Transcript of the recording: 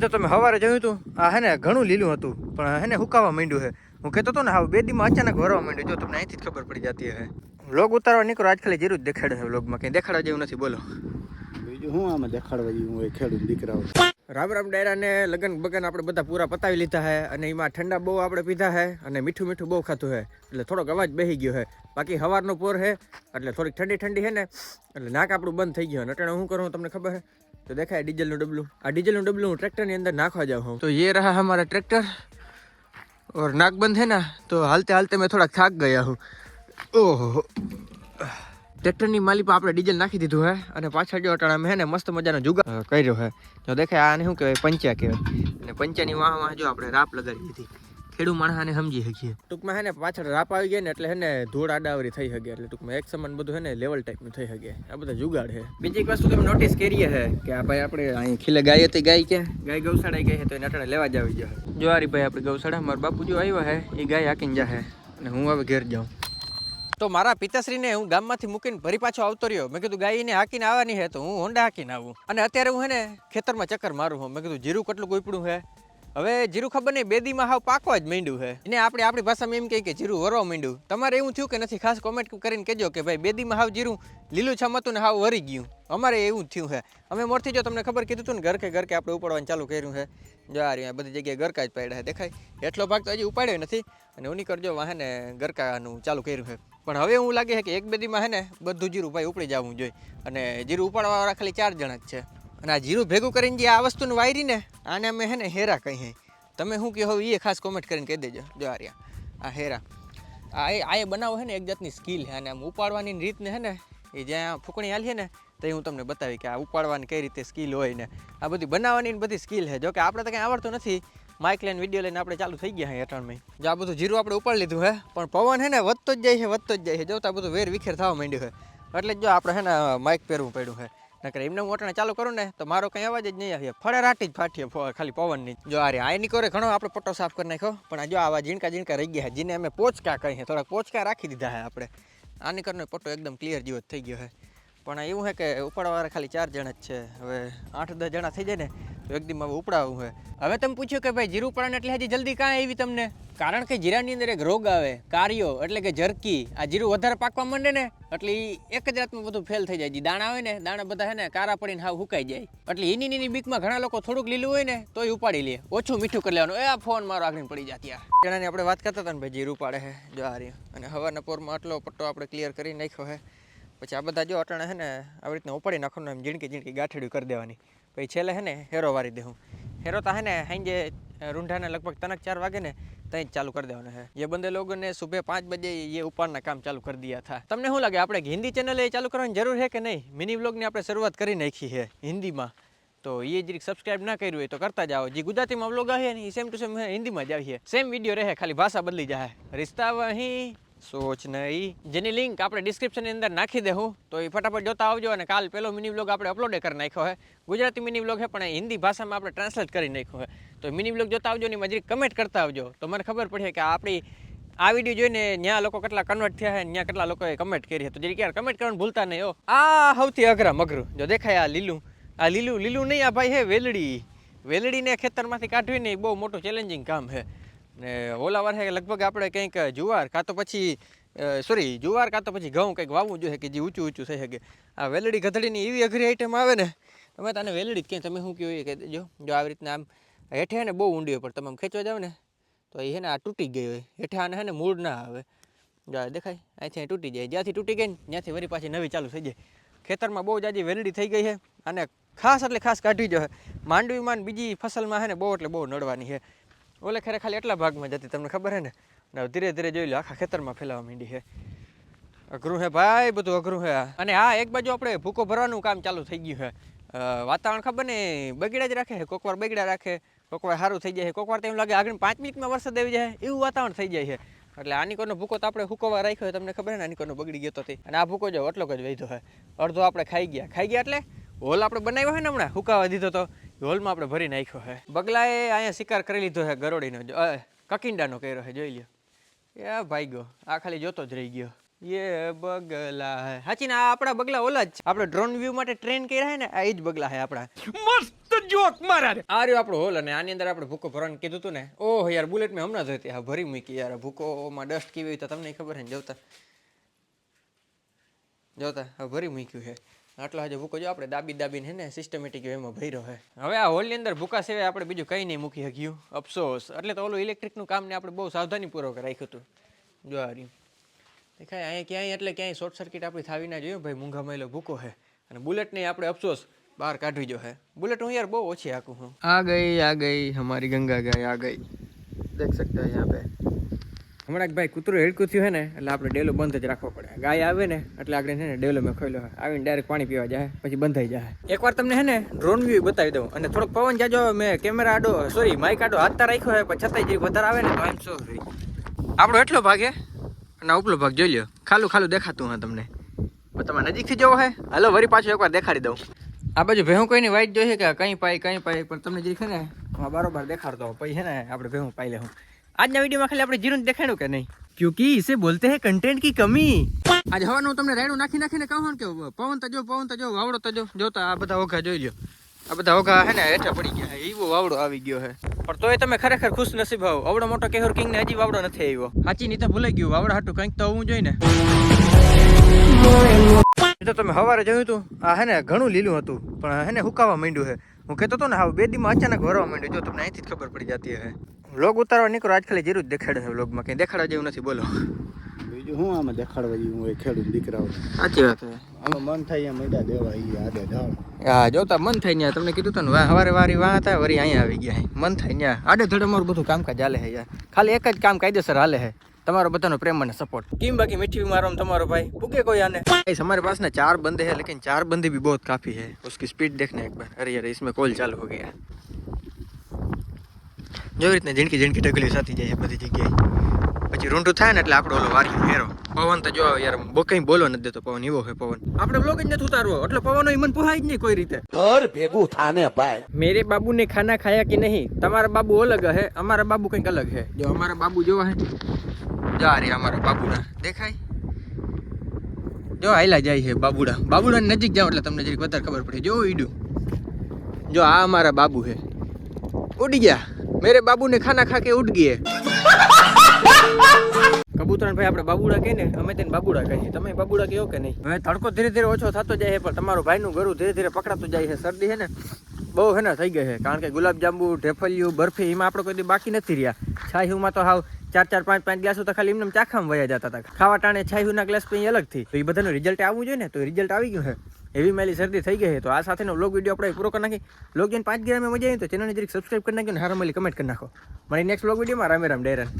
તો તમે સવારે જોયું હતું આ હે ને ઘણું લીલું હતું પણ હે ને હુકાવા માંડ્યું છે. હું કહેતો હતો ને હા બે દીમાં અચાનક ભરવા માંડ્યું. જો તમને અહીંથી જ ખબર પડી જતી હે. વ્લોગ ઉતારવા નીકળો આજ ખાલી જીરું જ દેખાડે છે. વ્લોગમાં કંઈ દેખાડવા જેવું નથી. બોલો બીજું હું આમાં દેખાડવા જેવું હોય ખેડૂત દીકરાઓ. રામ રામ ડાયરાને લગન બગન આપણે બધા પૂરા પતાવી લીધા છે અને એમાં ઠંડા બહુ આપણે પીધા છે અને મીઠું મીઠું બહુ ખાતું છે એટલે થોડોક અવાજ બેસી ગયો છે. બાકી સવારનો પોર છે એટલે થોડીક ઠંડી ઠંડી છે ને એટલે નાક આપણું બંધ થઈ ગયું. અટાણે હું કરું તમને ખબર છે તો દેખાય ડીઝલનું ડબલું. આ ડીઝલનું ડબલું હું ટ્રેક્ટરની અંદર નાખવા જાઉં હું. તો ये रहा हमारा ट्रैक्टर और नाक बंद है ना तो हालते हालते मैं थोड़ा થાક ગયા હું. ઓહો ટ્રેક્ટરની માલી પર આપણે ડીઝલ નાખી દીધું હે અને પાછળ જો અટાણા મેં હે ને મસ્ત મજાનો જુગાર કર્યો હે. જો દેખાય આને શું કહેવાય પંચા કહેવાય અને પંચાની વાહ જો આપણે રાપ લગાડી દીધી. ખેડૂત માણસાને સમજી શકીએ. ટૂંકમાં હે ને પાછળ રાપ આવી ગયા ને એટલે હે ને ધૂળ આડાવરી થઈ શકે એટલે ટૂંકમાં એક સમાન બધું હે ને લેવલ ટાઈપનું થઈ શકે. આ બધા જુગાડ છે. બીજી એક વસ્તુ તમે નોટિસ કરીએ છે કે આ ભાઈ આપણે અહીં ખીલે ગાય હતી ગાય કે ગાય ગૌશાળા ગઈ છે તો એને અટાણે લેવા જ આવી જાય. જો આરી ભાઈ આપણે ગૌશાળા મારા બાપુ જો આવ્યા હે એ ગાય હાકીને જાહે અને હું હવે ઘેર જાઉં. તો મારા પિતાશ્રીને હું ગામમાંથી મૂકીને ફરી પાછો આવતો રહ્યો. મેં કીધું ગાયને હાકીને આવવાની છે તો હું હોન્ડા હાકીને આવું અને અત્યારે હું હે ને ખેતરમાં ચક્કર મારું હું. મેં કીધું જીરું કેટલું ગોપડું છે. હવે જીરું ખબર નહીં બે દીમાં હાવ પાકવા જ માંડ્યું છે. એને આપણી ભાષામાં એમ કહે કે જીરું વરવા માંડ્યું. તમારે એવું થયું કે નથી ખાસ કોમેન્ટ કરીને કહેજો કે ભાઈ બે દીમાં હાવ જીરું લીલું છમ હતું ને હાવ વરી ગયું. અમારે એવું થયું છે. અમે મોરથી જો તમને ખબર કીધું હતું ને ઘરકે આપણે ઉપાડવાનું ચાલુ કર્યું છે. જો આ રહ્યા બધી જગ્યાએ ગરકા જ પાડ્યા છે દેખાય. એટલો ભાગ તો હજી ઉપાડ્યો નથી અને ઉની કરજો વાહે ને ગરકાનું ચાલુ કર્યું છે. પણ હવે એવું લાગે છે કે એક બે દીમાં હે ને બધું જીરું ભાઈ ઉપડી જવું જોઈએ અને જીરું ઉપાડવાવાળા ખાલી 4 જણા જ છે. અને આ જીરું ભેગું કરીને જે આ વસ્તુનું વાયરી ને આને અમે હે ને હેરા કહીએ. તમે શું કહો એ ખાસ કોમેન્ટ કરીને કહી દેજો. જો આ રહ્યા આ હેરા આ બનાવો છે ને એક જાતની સ્કિલ છે અને આમ ઉપાડવાની રીતને હે ને એ જ્યાં ફૂકણી હાલી છે ને તો હું તમને બતાવી કે આ ઉપાડવાની કઈ રીતે સ્કિલ હોય ને આ બધી બનાવવાની બધી સ્કિલ છે. જો કે આપણે તો કંઈ આવડતું નથી. માઇક લઈને વિડીયો લઈને આપણે ચાલુ થઈ ગયા હે અટાણમાં. જો આ બધું જીરું આપણે ઉપાડી લીધું હે પણ પવન હે ને વધતો જ જાય છે જોતા બધું વેર વિખેર થવા માંડ્યું છે. એટલે જ જો આપણે હે ને માઇક પહેરવું પડ્યું છે. નકર એમને હું અટાણે ચાલુ કરું ને તો મારો કંઈ અવાજ જ નહીં આવે. ફળે રાટી જ ફાટીએ ખાલી પવનની. જો આ આ એની કોરે ઘણો આપણે પટ્ટો સાફ કરી નાખ્યો પણ આ જો આવા ઝીણકા રહી ગયા છે જેને અમે પોચકા કહીએ. થોડાક પોચકા રાખી દીધા છે આપણે. આની કરનો પટ્ટો એકદમ ક્લિયર જેવો થઈ ગયો છે. પણ એવું છે કે ઉપાડવાવાળા ખાલી 4 જણા જ છે. હવે 8-10 જણા થઈ જાય ને તો એકદમ હવે ઉપડાવવું છે. હવે તમે પૂછ્યું કે ભાઈ જીરું ઉપાડવાને એટલે હજી જલ્દી કાં આવી તમને? કારણ કે જીરાની અંદર એક રોગ આવે કાર્યો એટલે કે જરકી. આ જીરું વધારે પાકવા માંડે ને એટલે એક જ રાતમાં બધું ફેલ થઈ જાય. જે દાણા હોય ને દાણા બધા છે ને કારા પડીને હાવ હુકાઈ જાય. એટલે એની બીકમાં ઘણા લોકો થોડુંક લીલું હોય ને તોય ઉપાડી લે. ઓછું મીઠું કરી લેવાનું. આ ફોન મારો આગળ પડી જાય ત્યાં જણાની આપણે વાત કરતા હતા ને ભાઈ જીરું ઉપાડે છે. જો આ રહ્યું અને હવારના પોરમાં આટલો પટ્ટો આપણે ક્લિયર કરી નાખ્યો છે. પછી આ બધા જો અટાણે છે ને આવી રીતના ઉપાડી નાખવાનું એમ ઝીણકી ગાંઠડી કરી દેવાની. પછી છેલ્લે છે ને હેરો વારી દેવું. હેરો તો હે ને સાંજે રૂંઢાને લગભગ 3-4 વાગે ને ત્યાં જ ચાલુ કરી દેવાનું છે. ये बंदे लोगों ने सुबह 5 बजे ये उपाड़ना काम चालू कर दिया था. તમને શું લાગે આપણે હિન્દી ચેનલ એ ચાલુ કરવાની જરૂર છે કે નહીં? મિની વ્લોગની આપણે શરૂઆત કરી નાખી છે હિન્દીમાં તો એ જરીક સબસ્ક્રાઇબ ના કર્યું હોય તો કરતા જાઓ. જે ગુજરાતીમાં વ્લોગ આવે ને એ સેમ ટુ સેમ હિન્દીમાં જ આવીએ. સેમ વિડીયો રહે ખાલી ભાષા બદલી જાય. રિશ્તા વહી સોચ નહીં. જેની લિંક આપણે ડિસ્ક્રિપ્શનની અંદર નાખી દેવું તો એ ફટાફટ જોતા આવજો. અને કાલ પેલો મિની વ્લોગ આપણે અપલોડ કરી નાખ્યો છે. ગુજરાતી મિની વ્લોગ છે પણ હિન્દી ભાષામાં આપણે ટ્રાન્સલેટ કરી નાખ્યો છે. તો મિની વ્લોગ જોતા આવજો ને મજરી કમેન્ટ કરતા આવજો તો મને ખબર પડે કે આપણી આ વિડીયો જોઈને ત્યાં લોકો કેટલા કન્વર્ટ થયા છે ત્યાં કેટલા લોકોએ કમેન્ટ કરી છે. તો જરી યાર કમેન્ટ કરવાનું ભૂલતા નહીં. હો આ સૌથી અઘરા મગરું જો દેખાય આ લીલું નહીં. આ ભાઈ હે વેલડીને ખેતરમાંથી કાઢવી ને બહુ મોટું ચેલેન્જિંગ કામ છે. ને ઓલા વાર છે લગભગ આપણે કંઈક જુવાર કાં તો પછી ઘઉં કંઈક વાવવું જોઈએ કે જે ઊંચું થઈ શકે. આ વેલડી ગધડીની એવી અઘરી આઈટમ આવે ને તમે તને વેલડી જ ક્યાંય તમે શું કહો એ કહી દેજો. જો આવી રીતના આમ હેઠે ને બહુ ઊંડી હોય પણ તમે આમ ખેંચવા જાવ ને તો એ છે ને આ તૂટી ગઈ હોય. હેઠે આને છે ને મૂળ ના આવે. જો દેખાય અહીંથી તૂટી જાય. જ્યાંથી તૂટી ગઈ ને ત્યાંથી વળી પાછી નવી ચાલુ થઈ જાય. ખેતરમાં બહુ જાજી વેલડી થઈ ગઈ છે અને ખાસ કાઢવી જોઈએ. માંડવીમાં બીજી ફસલમાં છે ને બહુ નડવાની છે. ઓલે ખેરે ખાલી એટલા ભાગમાં જતી તમને ખબર છે ને ધીરે ધીરે જોઈ લો આખા ખેતરમાં ફેલાવા માંડી છે. અઘરું છે ભાઈ બધું અઘરું છે. અને હા એક બાજુ આપણે ભૂકો ભરવાનું કામ ચાલુ થઈ ગયું છે. વાતાવરણ ખબર ને બગડ્યા જ રાખે છે. કોકવાર બગડ્યા રાખે કોકવાર સારું થઈ જાય છે. કોકવાર તો એમ લાગે આગળ 5 મિનિટમાં વરસાદ આવી જાય એવું વાતાવરણ થઈ જાય છે. એટલે આનીકોનો ભૂકો તો આપણે હુકવવા રાખ્યો તમને ખબર છે ને આનીકોનો બગડી ગયો તો અને આ ભૂકો જો એટલો જ વૈધો છે. અડધો આપણે ખાઈ ગયા એટલે હોલ આપણે બનાવ્યો છે ને હમણાં હુકાવા દીધો તો હોલમાં આપણે ભરી નાખ્યો છે. બગલાએ અહીંયા શિકાર કરી લીધો છે ગરોડીનો કકિંડાનો કર્યો છે જોઈ લ્યો. એ ભાઈ ગયો આ ખાલી જોતો જ રહી ગયો. ये बगला है हाची ना આપણા બગલા ઓલા જ આપણે ડ્રોન વ્યૂ માટે ટ્રેન કર્યા છે ને આ જ બગલા છે આપણા. મસ્ત જોક મારા રે આ રહ્યો આપણો હોલ અને આની અંદર આપણે ભૂકો ભરવાનું કીધું હતું ને ઓહ યાર બુલેટ મેં હમણાં જ હતી હા ભરી મૂકી યાર ભૂકોમાં ડસ્ટ કેવી હોય તો તમને ખબર છે ને જોતા હવે ભરી મૂક્યું છે આટલો હજુ ભૂકો જો આપણે દાબીને હે ને સિસ્ટમેટિક એમાં ભર્યો છે હવે આ હોલની અંદર ભૂકા સિવાય આપણે બીજું કંઈ નહીં મૂકી શક્યું અફસોસ એટલે તો ઓલું ઇલેક્ટ્રિકનું કામ ને આપણે બહુ સાવધાનીપૂર્વક રાખ્યું હતું જો આ રહ્યું દેખાય અહીંયા ક્યાંય એટલે ક્યાંય શોર્ટ સર્કિટ આપણી થાવી ના જોઈએ ભાઈ મૂંઘા મહિલો ભૂકો છે અને બુલેટને આપણે અફસોસ બહાર કાઢવી જો હે બુલેટ હું યાર બહુ ઓછી હાકું હું આ ગઈ હમારી ગંગા ગાય આ ગઈ દેખ सकते हैं यहाँ पे હમણાં ભાઈ કૂતરું હેડકું થયું છે ને એટલે આપણે ડેલો બંધ જ રાખવો પડે ગાય આવે ને એટલે આગળ છે ને ડેલો મેં ખોલ્યો આવીને ડાયરેક્ટ પાણી પીવા જાય પછી બંધ થઈ જાય એકવાર તમને છે ને ડ્રોન વ્યૂ બતાવી દઉં અને થોડોક પવન જાજો મેં કેમેરા આડો સોરી માઇક આડો હાથતા રાખ્યો હોય પણ છતાંય જે વધારે આવે ને તો આમ સોરી આપણો એટલો ભાગ હે અને ઉપલો ભાગ જોઈ લ્યો ખાલું દેખાતું હા તમને તમારે નજીકથી જોવો હે હાલો વરી પાછું એકવાર દેખાડી દઉં આ બાજુ ભેહું કોઈની વાઈટ જોઈએ કે કંઈ પાઈ પણ તમને જે છે ને બરોબર દેખાડતો પછી છે ને આપણે ભેહું પાઈ લેવું આજના વિડીયોમાં ખાલી આપણે જીરું દેખાડ્યું કે નહીં ક્યોંકि ઇસે બોલતે હે કન્ટેન્ટ કી કમી આજ હવાનું તમને રાયડું નાખીને કહું કે પવન તો જો વાવડો તો જોતા આ બધા ઓઘા જોઈ લ્યો આ બધા ઓઘા હે ને હેઠા પડી ગયા એવો વાવડો આવી ગયો હે પણ તોય તમે ખરેખર ખુશ નસીબ હોવ આવડો મોટો કેહોર કિંગ ને હજી વાવડો નથી આવ્યો સાચી નહીં તો ભૂલાઈ ગયું વાવડા હાટું કંઈક તો હોવું જોઈએ ને તો તમે સવારે જોયું હતું આ હે ને ઘણું લીલું હતું પણ હે ને હુકાવા માંડ્યું હે હું કહેતો હતો ને હા બે દીમાં અચાનક ભરવા માંડ્યું જો તમને અહીંથી જ ખબર પડી જતી હે વ્લોગ ઉતારવા નીકળો આજ ખાલી જીરું જ દેખાડે છે વ્લોગમાં કંઈ દેખાડવા જેવું નથી બોલો બીજું હું આમાં દેખાડવા જેવું હોય ખેડૂત દીકરાઓ સાચી વાત છે આમાં મન થાય એમ મજા દેવા ઈ આડે ઢાળ હા જોતા મન થાય ત્યાં તમને કીધું હતું ને સવારે વારી વાહ હતા વરી અહીંયા આવી ગયા મન થાય ત્યાં આડે ધડે અમારું બધું કામકાજ હાલે છે યાર ખાલી એક જ કામ કાયદેસર હાલે છે તમારો બધાનો પ્રેમ અને સપોર્ટ કેમ બાકી મીઠી મારો તમારો भाई पूके कोई आने हमारे पास ना 4 बंदे हैं लेकिन 4 बंदे भी बहुत काफी है उसकी स्पीड देखना एक बार अरे यार इसमें कॉल चालू हो गया जो રીતને જિંદગી ઢગલી સાથી જાય બધી જગ્યાએ પછી રૂંઢું થાય ને એટલે આપણો ઓલો વારી ફેરો પવન તો જો યાર કંઈ બોલો નથી દેતો પવન એવો હોય પવન આપણે બ્લોગ જ નથી ઉતારવો એટલે પવન મન પુહાય જ નહીં કોઈ રીતે ઘર ભેગું થાને ભાઈ मेरे बाबू ने खाना खाया कि नहीं તમારા બાબુ અલગ હે અમારા બાબુ કંઈક અલગ હે જો અમારા બાબુ જોવા હે જા રે અમારા બાબુડા દેખાય જો આયલા જાય છે બાબુડા નજીક જાવ એટલે તમને જરીક વધારે ખબર પડે જો ઈડું જો આ અમારા બાબુ હે ઉડી ગયા મેરે બાબુ ને ખાના ખા કે ઉડ ગયે કબૂતર ભાઈ આપણે બાબુડા કહીએ ને અમે તેને બાબુડા કહીએ તમે બાબુડા કહો કે નહીં હવે તડકો ધીરે ધીરે ઓછો થતો જાય છે પણ તમારું ભાઈનું ગળું ધીરે ધીરે પકડાતું જાય છે શરદી છે ને બહુ હે ને થઈ ગઈ છે કારણ કે ગુલાબજાંબુ ઢેફલિયું બરફી એમાં આપણે કોઈ બાકી નથી રહ્યા છાયુમાં તો હાવ 4 5 ગ્લાસો તો ખાલી એમને ચાખામાં વયા જતા હતા ખાવા ટાણે છાયુના ગ્લાસ પછી અલગથી તો એ બધાનું રિઝલ્ટ આવવું જોઈએ ને તો રિઝલ્ટ આવી ગયું છે એવી મેલી શરદી થઈ ગઈ છે તો આ સાથેનો વ્લોગ વિડીયો આપણે પૂરો કરી નાખી વ્લોગ જોઈને 5 ગ્રામે મજા આવી તો ચેનલને જરીક સબસ્ક્રાઈબ કરી નાખ્યો ને હારા મળી કમેન્ટ કરી નાખો મારી નેક્સ્ટ વ્લોગ વિડીયોમાં રામે રામ ડેરન